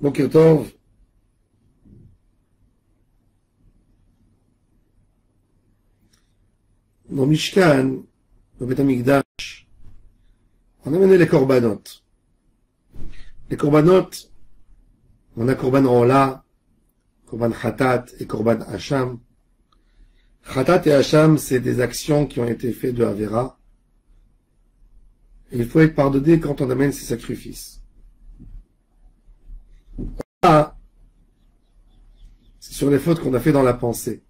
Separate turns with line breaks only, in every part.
Boker Tov. Dans Mishkan, au Beth Amikdash, on a mené les korbanot. Les korbanot, on a korban Ola, korban Khatat et korban Hacham. Khatat et Hacham, c'est des actions qui ont été faites de Avera. Et il faut être pardonné quand on amène ces sacrifices. Là, c'est sur les fautes qu'on a fait dans la pensée.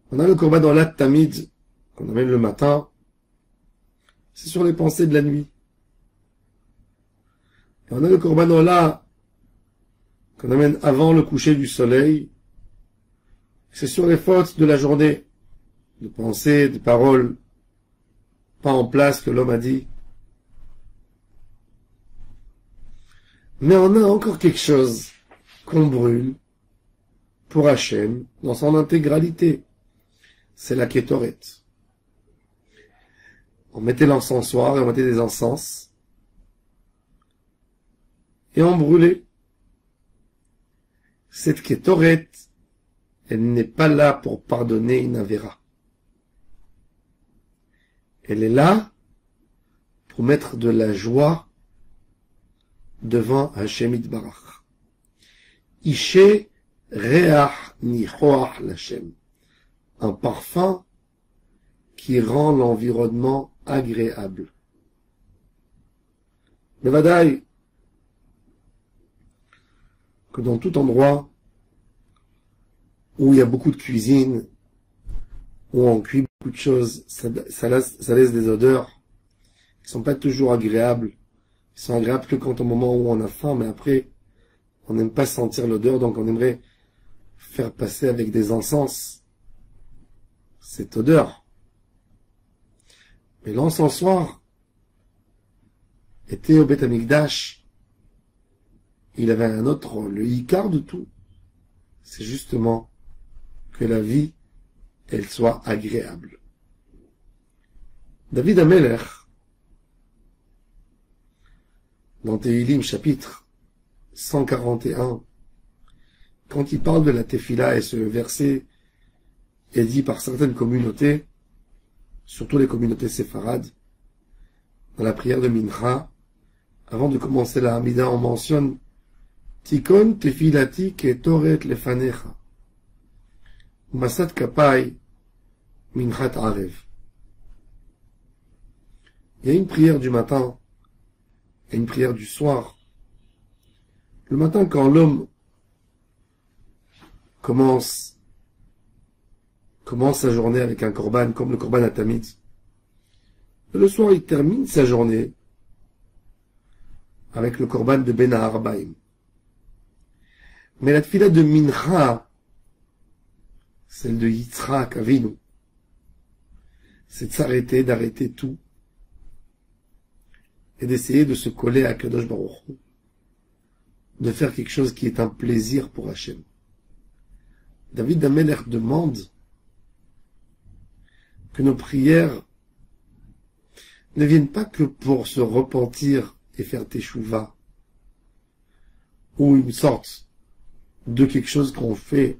On a le korban Ola Tamid, qu'on amène le matin. C'est sur les pensées de la nuit. Et on a le korban Ola, qu'on amène avant le coucher du soleil. C'est sur les fautes de la journée, de pensées, de paroles, pas en place que l'homme a dit. Mais on a encore quelque chose qu'on brûle pour Hachem dans son intégralité. C'est la Kétoret. On mettait l'encensoir et on mettait des encens et on brûlait. Cette Kétoret, elle n'est pas là pour pardonner une Avera. Elle est là pour mettre de la joie devant Hashem Yitbarach. Ishe reach nichoach l'Hashem. Un parfum qui rend l'environnement agréable. Mais vadaï, que dans tout endroit où il y a beaucoup de cuisine, où on cuit beaucoup de choses, ça laisse des odeurs qui sont pas toujours agréables. Ils sont agréables que quand au moment où on a faim, mais après, on n'aime pas sentir l'odeur, donc on aimerait faire passer avec des encens cette odeur. Mais l'encensoir était au Beth Amikdash. Il avait un autre rôle. Le Icar de tout, c'est justement que la vie, elle soit agréable. David Amelech, dans Tehilim chapitre 141, quand il parle de la Tefila, et ce verset est dit par certaines communautés, surtout les communautés séfarades, dans la prière de Mincha, avant de commencer la Hamida, on mentionne Tikon tefilati ketoret lefanecha. Masat kapai minchat arev. Il y a une prière du matin et une prière du soir. Le matin, quand l'homme commence sa journée avec un korban, comme le korban atamid. Le soir, il termine sa journée avec le korban de Ben Ha'arbaim. Mais la tefila de Mincha, celle de Yitzhak Avinu, c'est de s'arrêter, d'arrêter tout, et d'essayer de se coller à Kadosh Baruch Hu, de faire quelque chose qui est un plaisir pour Hachem. David Amelech demande que nos prières ne viennent pas que pour se repentir et faire teshuva, ou une sorte de quelque chose qu'on fait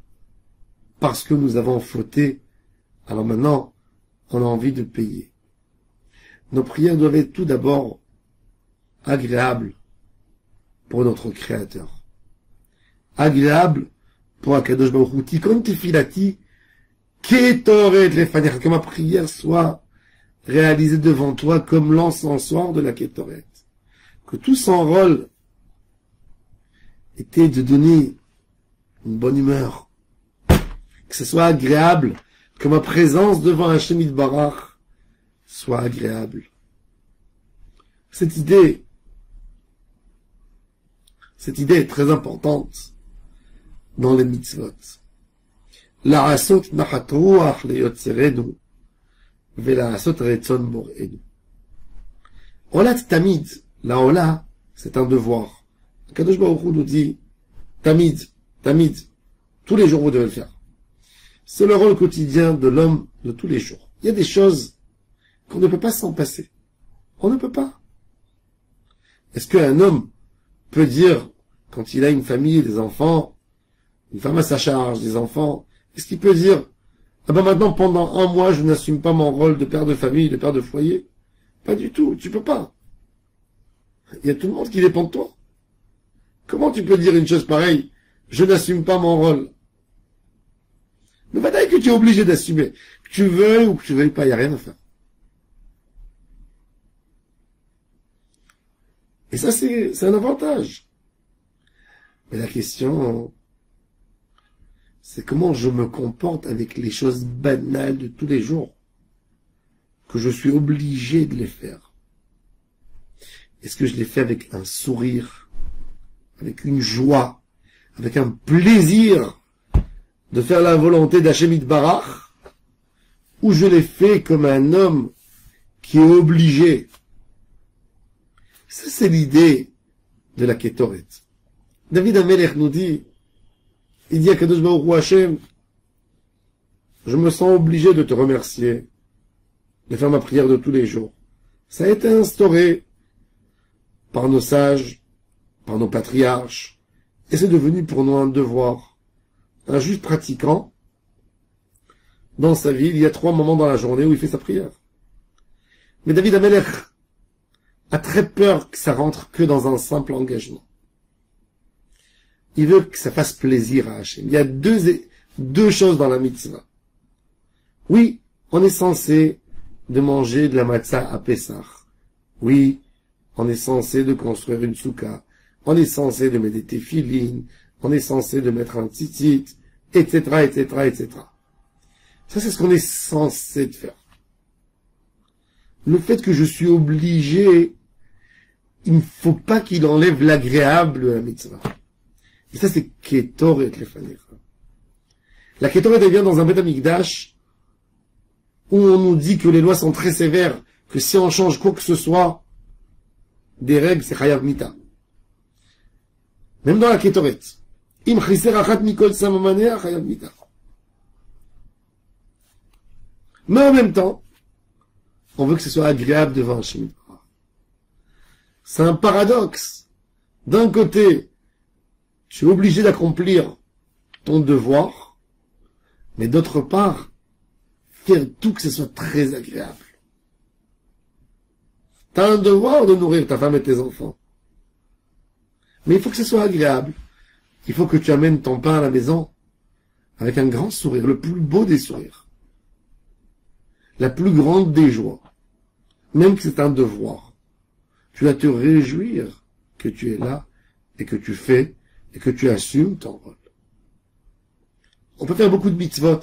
parce que nous avons fauté, alors maintenant on a envie de payer. Nos prières doivent être tout d'abord agréables pour notre Créateur, agréables pour Akadosh Baruch Hu. Tikon tefilati ketoret lefanecha, que ma prière soit réalisée devant toi comme l'encensoir de la Kétoret. Que tout son rôle était de donner une bonne humeur, que ce soit agréable, que ma présence devant Hashem Yitbarach soit agréable. Cette idée est très importante dans les mitzvot. La'asot nachat ruach leyotzerenu ve'la'asot retzon bor'enu. Olat tamid, la ola, c'est un devoir. Kadosh Baruch Hu nous dit tamid, tous les jours vous devez le faire. C'est le rôle quotidien de l'homme de tous les jours. Il y a des choses qu'on ne peut pas s'en passer. On ne peut pas. Est-ce qu'un homme peut dire, quand il a une famille, des enfants, une femme à sa charge, des enfants, est-ce qu'il peut dire, ah ben maintenant, pendant un mois, je n'assume pas mon rôle de père de famille, de père de foyer? Pas du tout, tu peux pas. Il y a tout le monde qui dépend de toi. Comment tu peux dire une chose pareille? Je n'assume pas mon rôle. Mais bataille que tu es obligé d'assumer. Que tu veuilles ou que tu veuilles pas, il n'y a rien à faire. Et ça, c'est un avantage. Mais la question, c'est comment je me comporte avec les choses banales de tous les jours, que je suis obligé de les faire. Est-ce que je les fais avec un sourire, avec une joie, avec un plaisir de faire la volonté d'Hachem Yitbarach, ou je les fais comme un homme qui est obligé? Ça, c'est l'idée de la Kétoret. David Amelech nous dit, il dit à Kadosh Baruch Hu Hachem, je me sens obligé de te remercier, de faire ma prière de tous les jours. Ça a été instauré par nos sages, par nos patriarches, et c'est devenu pour nous un devoir. Un juif pratiquant, dans sa vie, il y a 3 moments dans la journée où il fait sa prière. Mais David Amelech a très peur que ça rentre que dans un simple engagement. Il veut que ça fasse plaisir à Hachem. Il y a deux choses dans la mitzvah. Oui, on est censé de manger de la matzah à Pessah. Oui, on est censé de construire une soukha. On est censé de mettre des téphilines. On est censé de mettre un tzitzit, etc., etc., etc. Ça, c'est ce qu'on est censé de faire. Le fait que je suis obligé, il ne faut pas qu'il enlève l'agréable de la mitzvah. Et ça, c'est Kétoret Lefanecha. La Kétoret, elle vient dans un Beth Amikdash où on nous dit que les lois sont très sévères, que si on change quoi que ce soit, des règles, c'est Chayav Mita. Même dans la Kétoret. Im Chiser Achat Mikol Samamanea Chayav Mita. Mais en même temps, on veut que ce soit agréable devant Hachem. C'est un paradoxe. D'un côté, tu es obligé d'accomplir ton devoir, mais d'autre part, faire tout que ce soit très agréable. Tu as un devoir de nourrir ta femme et tes enfants. Mais il faut que ce soit agréable. Il faut que tu amènes ton pain à la maison avec un grand sourire, le plus beau des sourires. La plus grande des joies. Même que c'est un devoir. Tu vas te réjouir que tu es là et que tu fais et que tu assumes ton rôle. On peut faire beaucoup de mitzvot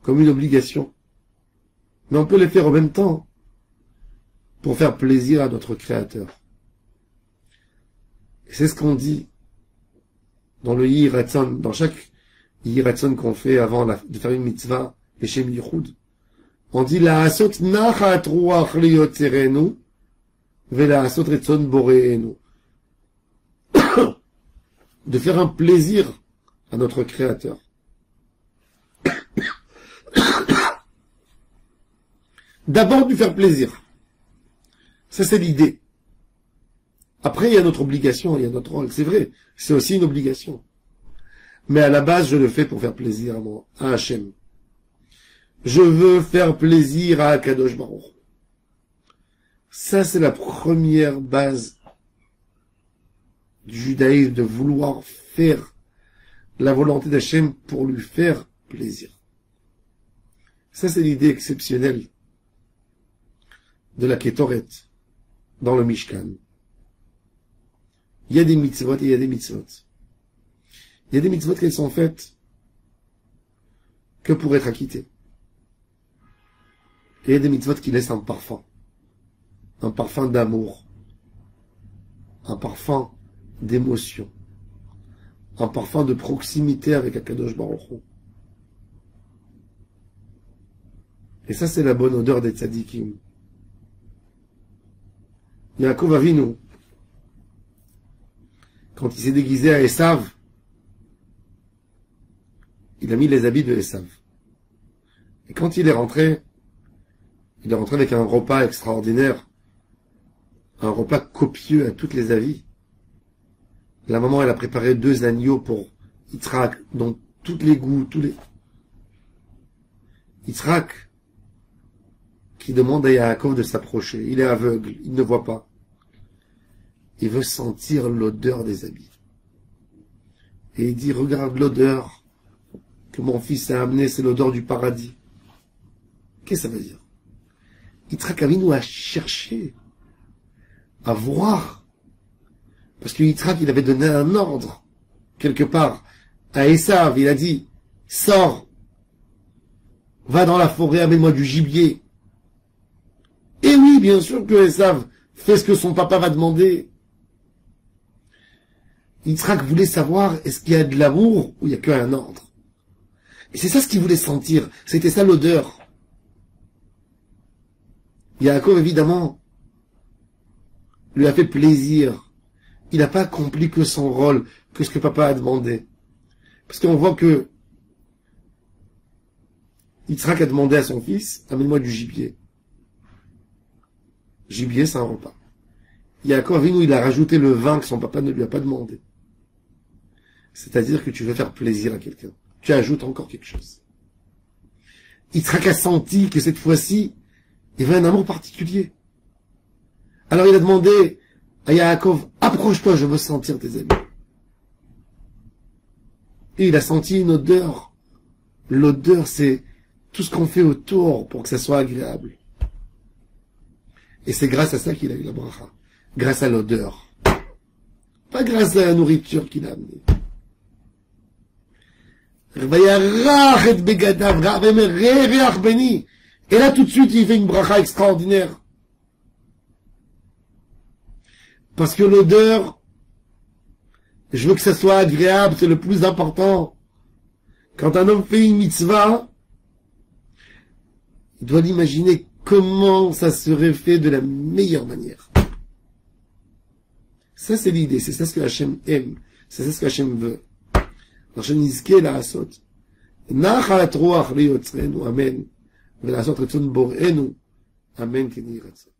comme une obligation, mais on peut les faire en même temps pour faire plaisir à notre Créateur. Et c'est ce qu'on dit dans le Yihir Ratzon, dans chaque Yihir Ratzon qu'on fait avant de faire une mitzvah, les Shem Yichud. On dit la asot nachat ruach liyotzerenu ve la asot retzon boreenu. De faire un plaisir à notre Créateur. D'abord de lui faire plaisir. Ça, c'est l'idée. Après, il y a notre obligation, il y a notre rôle. C'est vrai, c'est aussi une obligation. Mais à la base, je le fais pour faire plaisir à Hachem. Je veux faire plaisir à Akadosh Baruch. Ça, c'est la première base du judaïsme, de vouloir faire la volonté d'Hachem pour lui faire plaisir. Ça, c'est l'idée exceptionnelle de la Kétoret dans le Mishkan. Il y a des mitzvot et il y a des mitzvot. Il y a des mitzvot qui sont faites que pour être acquittées. Et il y a des mitzvot qui laissent un parfum d'amour, un parfum d'émotion, un parfum de proximité avec Akadosh Baruch Hu. Et ça, c'est la bonne odeur des tzadikim. Yaakov Avinu, quand il s'est déguisé à Esav, il a mis les habits de Esav. Et quand il est rentré avec un repas extraordinaire, un repas copieux à toutes les avis. La maman, elle a préparé 2 agneaux pour Yitzhak, donc toutes les goûts, Yitzhak, qui demande à Yaakov de s'approcher. Il est aveugle, il ne voit pas. Il veut sentir l'odeur des habits. Et il dit, regarde l'odeur que mon fils a amené, c'est l'odeur du paradis. Qu'est-ce que ça veut dire? Yitzhak Avinu a cherché à voir. Parce que Yitzhak, il avait donné un ordre, quelque part, à Esav. Il a dit, sors, va dans la forêt, amène-moi du gibier. Et oui, bien sûr que Esav fait ce que son papa va demander. Yitzhak voulait savoir, est-ce qu'il y a de l'amour ou il n'y a qu'un ordre? Et c'est ça ce qu'il voulait sentir. C'était ça l'odeur. Yaakov, évidemment, lui a fait plaisir. Il n'a pas accompli que son rôle, que ce que papa a demandé. Parce qu'on voit que Yitzhak a demandé à son fils, amène-moi du gibier. Gibier, c'est un repas. Yaakov, il a rajouté le vin que son papa ne lui a pas demandé. C'est-à-dire que tu veux faire plaisir à quelqu'un. Tu ajoutes encore quelque chose. Yitzhak a senti que cette fois-ci, il y avait un amour particulier. Alors il a demandé à Yaakov, approche-toi, je veux sentir tes amis. Et il a senti une odeur. L'odeur, c'est tout ce qu'on fait autour pour que ça soit agréable. Et c'est grâce à ça qu'il a eu la bracha. Grâce à l'odeur. Pas grâce à la nourriture qu'il a amenée. Et là, tout de suite, il fait une bracha extraordinaire. Parce que l'odeur, je veux que ça soit agréable, c'est le plus important. Quand un homme fait une mitzvah, il doit l'imaginer comment ça serait fait de la meilleure manière. Ça, c'est l'idée, c'est ça ce que Hachem aime, c'est ça ce que Hachem veut. Hachem nizke la'asot. Nachat ruach liyotzrenu, amen. ולעשות רצון בוראנו, אמן כן יהי רצון.